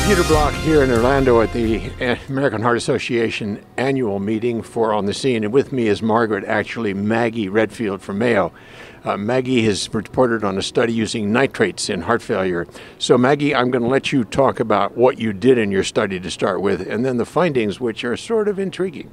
Computer block here in Orlando at the American Heart Association annual meeting for On the Scene. And with me is Maggie Redfield from Mayo. Maggie has reported on a study using nitrates in heart failure. So Maggie, I'm going to let you talk about what you did in your study to start with, and then the findings, which are sort of intriguing.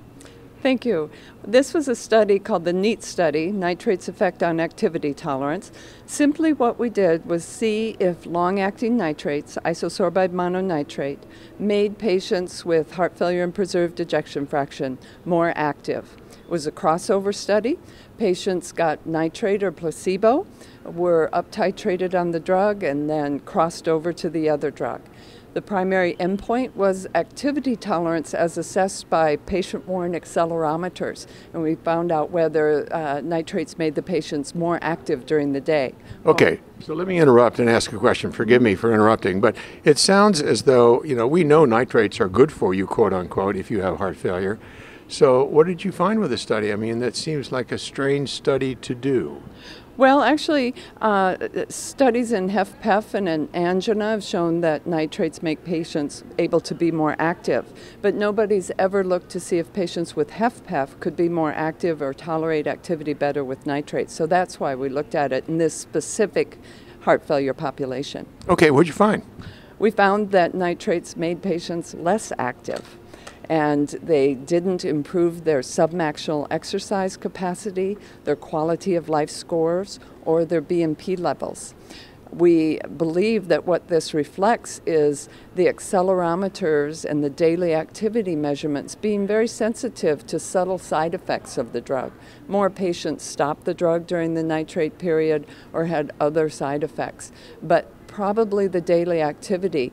Thank you. This was a study called the NEAT study, Nitrates' Effect on Activity Tolerance. Simply what we did was see if long-acting nitrates, isosorbide mononitrate, made patients with heart failure and preserved ejection fraction more active. It was a crossover study. Patients got nitrate or placebo, were up-titrated on the drug, and then crossed over to the other drug. The primary endpoint was activity tolerance as assessed by patient-worn accelerometers, and we found out whether nitrates made the patients more active during the day. Okay, so let me interrupt and ask a question. Forgive me for interrupting, but it sounds as though, we know nitrates are good for you, quote unquote, if you have heart failure. So what did you find with the study? I mean, that seems like a strange study to do. Well, actually, studies in HFpEF and in angina have shown that nitrates make patients able to be more active, but nobody's ever looked to see if patients with HFpEF could be more active or tolerate activity better with nitrates. So that's why we looked at it in this specific heart failure population. Okay, what'd you find? We found that nitrates made patients less active, and they didn't improve their submaximal exercise capacity, their quality of life scores, or their BNP levels. We believe that what this reflects is the accelerometers and the daily activity measurements being very sensitive to subtle side effects of the drug. More patients stopped the drug during the nitrate period or had other side effects, but probably the daily activity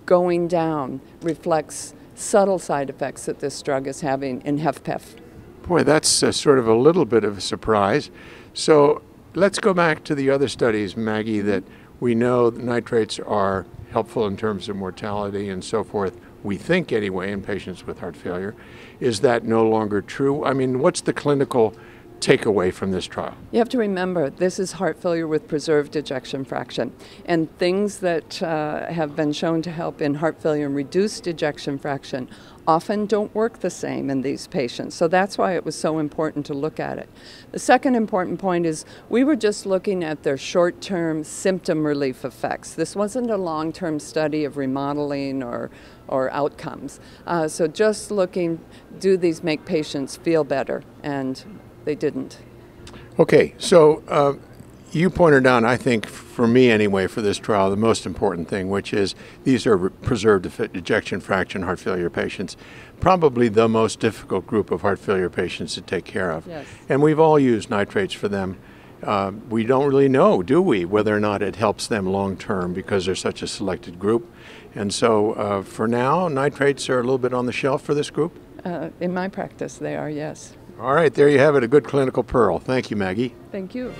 going down reflects subtle side effects that this drug is having in HFpEF. Boy, that's sort of a little bit of a surprise. So let's go back to the other studies, Maggie, that we know that nitrates are helpful in terms of mortality and so forth. We think anyway in patients with heart failure. Is that no longer true? I mean, what's the clinical takeaway from this trial? You have to remember, this is heart failure with preserved ejection fraction, and things that have been shown to help in heart failure and reduced ejection fraction often don't work the same in these patients. So that's why it was so important to look at it. The second important point is we were just looking at their short-term symptom relief effects. This wasn't a long-term study of remodeling or outcomes. So just looking, do these make patients feel better? And they didn't. Okay, so you pointed out, I think, for me anyway, for this trial, the most important thing, which is these are preserved ejection fraction heart failure patients, probably the most difficult group of heart failure patients to take care of. Yes. And we've all used nitrates for them. We don't really know, do we, whether or not it helps them long term because they're such a selected group. And so for now, nitrates are a little bit on the shelf for this group? In my practice, they are, yes. All right, there you have it, a good clinical pearl. Thank you, Maggie. Thank you.